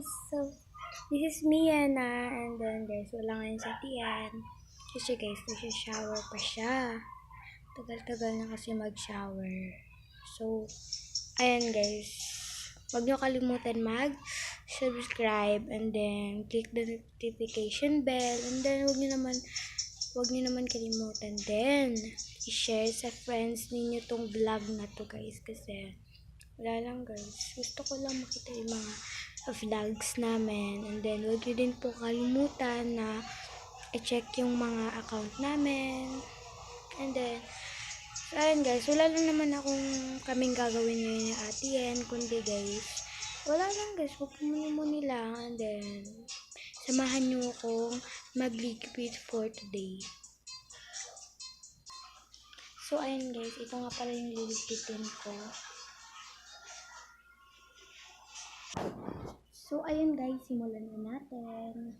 So, this is Miana, and then guys, wala ngayon sa tiyan. Kasi guys, shower pa siya. Tagal-tagal na kasi mag-shower. So, ayan guys, huwag nyo kalimutan mag-subscribe, and then click the notification bell, and then huwag nyo naman kalimutan din i-share sa friends ninyo tong vlog na to guys, kasi wala lang guys, gusto ko lang makita yung mga vlogs namin, and then huwag nyo din po kalimutan na i-check yung mga account namin, and then ayun guys, wala lang naman akong kaming gagawin ngayon ni Ate Yen, kundi guys, wala lang guys, muni lang, and then samahan nyo akong mag-liquid for today. So ayun guys, ito nga pala yung lilipitin ko. So ayun guys, simulan na natin.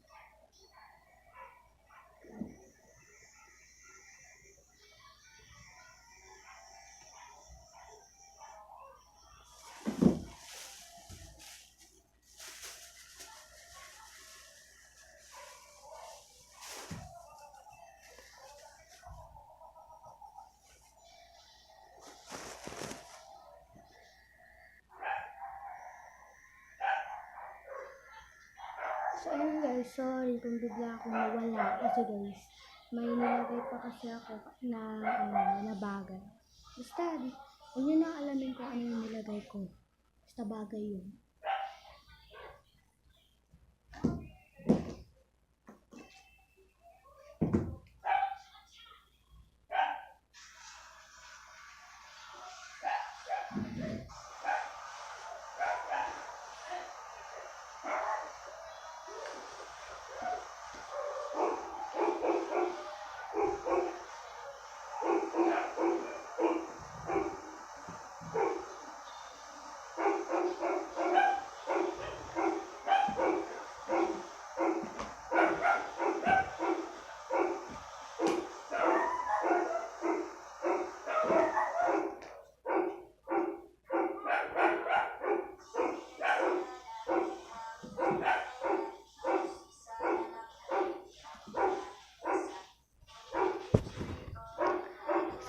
So ayun guys, sorry kung bigla akong nawala kasi guys, may nilagay pa kasi ako na bagay. Basta, huwag nyo na alamin kung ano yung nilagay ko. Basta bagay yun.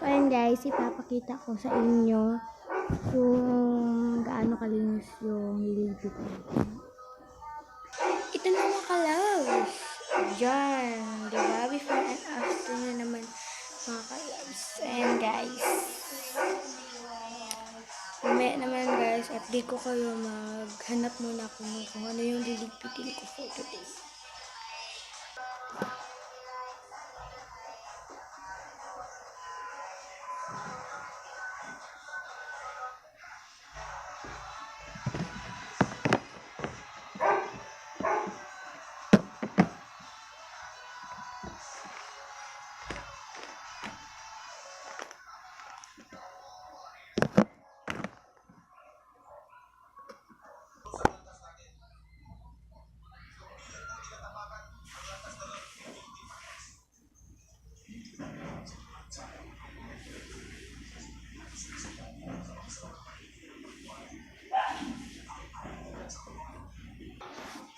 So ayun guys, ipapakita ko sa inyo kung gaano kalinis yung nililipit ko. Ito na mga kalabs. Diyan. Diba? Before and after na naman mga kalabs. Ayan guys. Mamaya naman guys, update ko kayo. Maghanap muna ako kung ano yung lilipitin ko for today.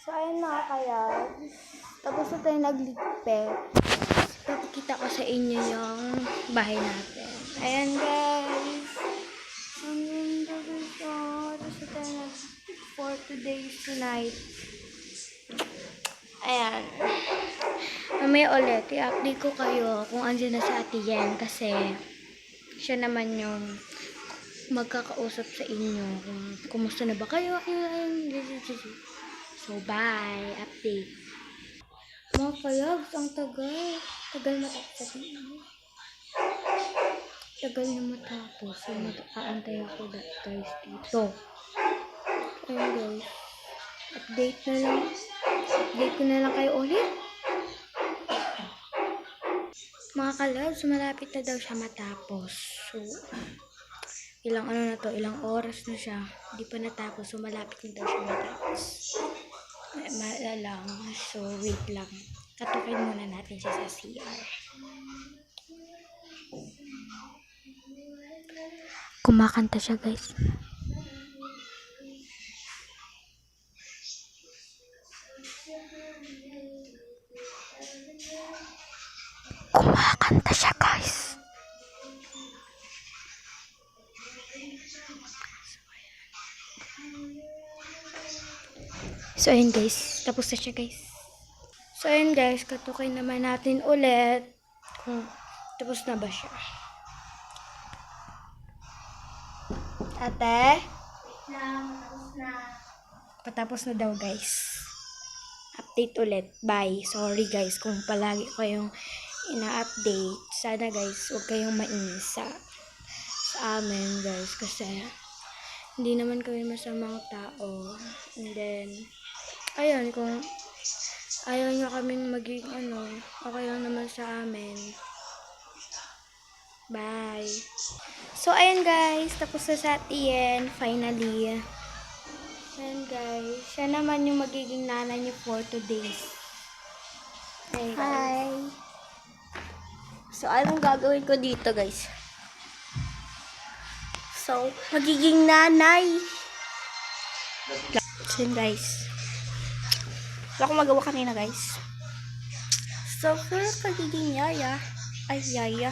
So ayun mga kalabs, tapos na tayo nagligpit. Papakita ko sa inyo yung bahay natin. Ayan guys. Ang ganda dito. Tapos na tayo nagligpit for today's night. Ayan. Mamaya ulit, i-update ko kayo kung andyan na sa Ate Yen, kasi siya naman yung magkakausap sa inyo kung kumusta na ba kayo. So bye, update. Mga kalabs, ang tagal. Tagal matapos sa inyo. Tagal na matapos. So mag-aantay ako guys dito. Ayun guys. Update na lang. Update ko na lang kayo ulit. Mga kalabs, malapit na daw siya matapos. So, ilang ilang oras na siya. Hindi pa natapos. So, malapit na daw siya matapos. Lang. So, wait lang. Katukin muna natin siya sa CR. Kumakanta siya guys. Kumakanta siya, guys. So, ayun guys. Tapos na siya, guys. So, ayun guys. Katukin naman natin ulit kung tapos na ba siya. Ate? Tapos na. Patapos na daw, guys. Update ulit. Bye. Sorry, guys, kung palagi ko yung ina-update. Sana, guys, huwag kayong mainis sa amin, guys. Kasi, hindi naman kami masamang tao. And then, ayun, kung ayaw nyo kaming maging okay lang naman sa amin. Bye. So, ayun guys, tapos na sa atin, finally. Ayun guys, siya naman yung magiging nanay niyo for today's. Ayun, hi! So, anong gagawin ko dito guys? So, magiging nanay. So, yun guys. Wala akong magawa kanina guys. So, for pagiging yaya, ay yaya,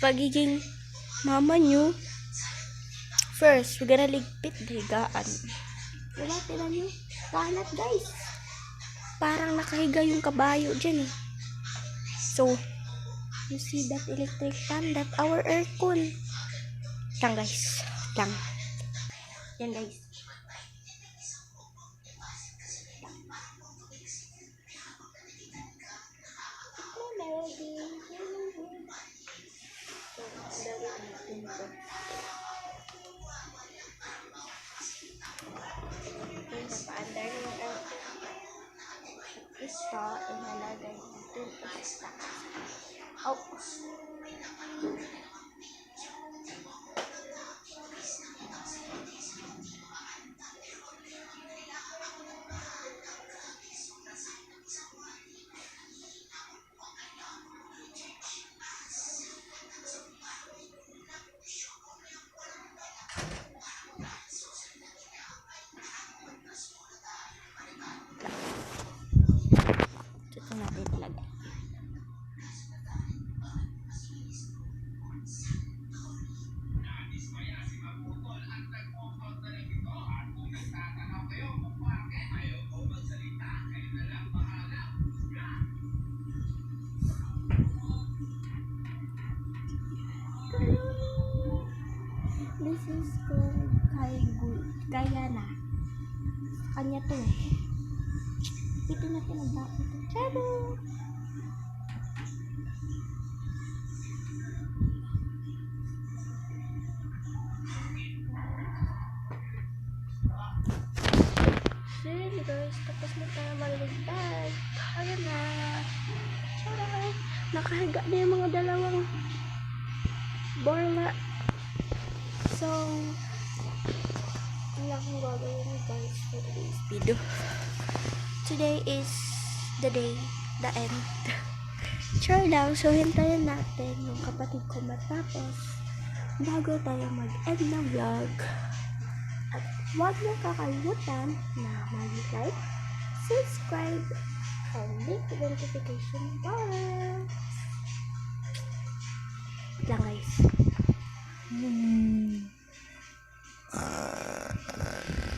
pagiging mama nyo, first, we're gonna ligpit the higaan. Diba, tinan nyo? Kalat guys. Parang nakahiga yung kabayo dyan eh. So, you see that electric fan? That our aircon. Lang guys. Lang. Yan guys. Paandar yung ito, inalagay natin isa. Oh. Ito natin ilagay. This is called Guyana. Kanya to eh. Ito natin ang bakit. Tado! Sige guys, tapos na tayo maligtad. Ayan na. Charot! Nakahiga na yung mga dalawang borla. So, wala akong gagawin guys for today's video. Today is the day, the end. Sure lang, so hintayin natin yung kapatid ko matapos bago tayo mag-end ng vlog. At huwag niyo kakalimutan na mag-like, subscribe, and hit the notification bell. Lang guys.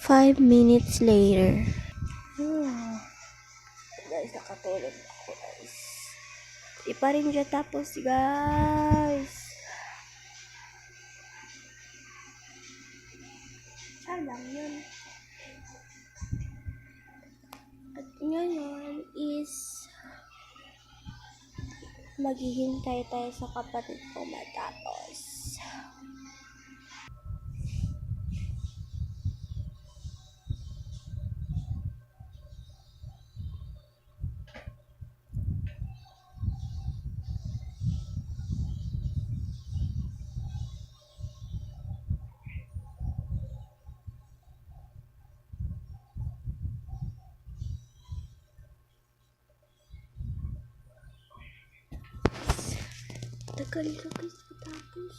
5 minutes later. Guys, nakatulog ako guys. Di pa rin siya tapos guys. Siya lang yun. At ngayon is maghihintay tayo sa kapatid ko matapos. Tagal na guys matapos.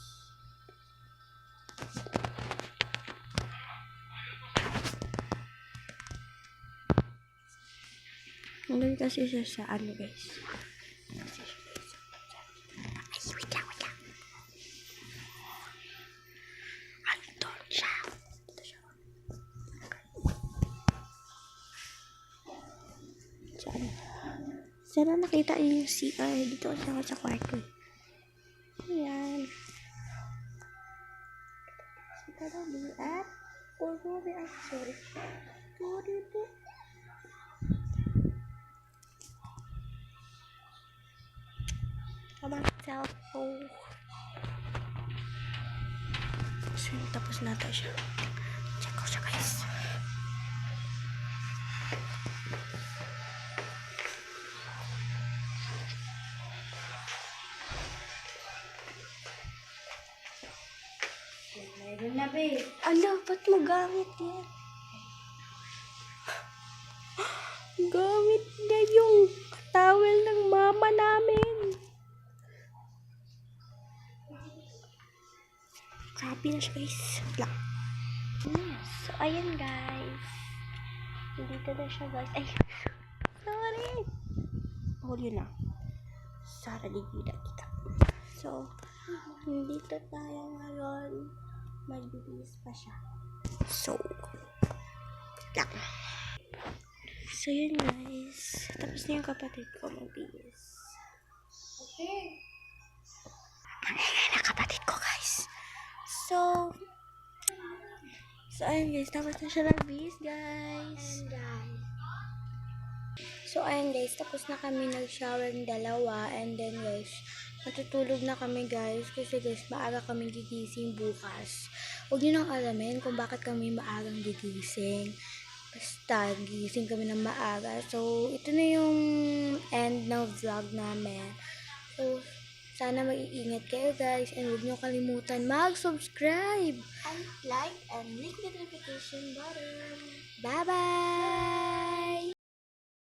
Nandun kasi siya sa ano guys. Kasi siya guys. Ay, wait lang. Andun siya. Dito siya. Saan? Sana nakita niyo yung CR. Dito kasi ako sa kwarto. Ayan. Kita daw at sorry. Sorry po. Come on, cellphone. So, tapos nata siya. Check ko siya, guys. Meron na, babe. Ala, ba't mo gamit yan? Gamit niya yung towel ng mama namin. Grabe na siya, guys. Wala. So, ayan, guys. Dito na siya, guys. Ay, sorry. Hold yun na. Sana di kita. So, dito tayo ngayon. Magbibihis pa siya. So, lang. So, yun, guys. Tapos na yung kapatid ko magbihis. Okay. Ayan na kapatid ko, guys. So, ayun, guys. Tapos na siya nagbihis, guys. So, ayun, guys. Tapos na kami nag-shower ng dalawa. And then, guys, matutulog na kami, guys. Kasi, guys, maaga kami gigising bukas. Huwag nyo nang alamin kung bakit kami maagang gigising. Basta, gigising kami ng maaga. So, ito na yung end ng vlog namin. So, sana mag-iingat kayo, guys. And huwag nyo kalimutan mag-subscribe. And like and click the notification button. Bye-bye!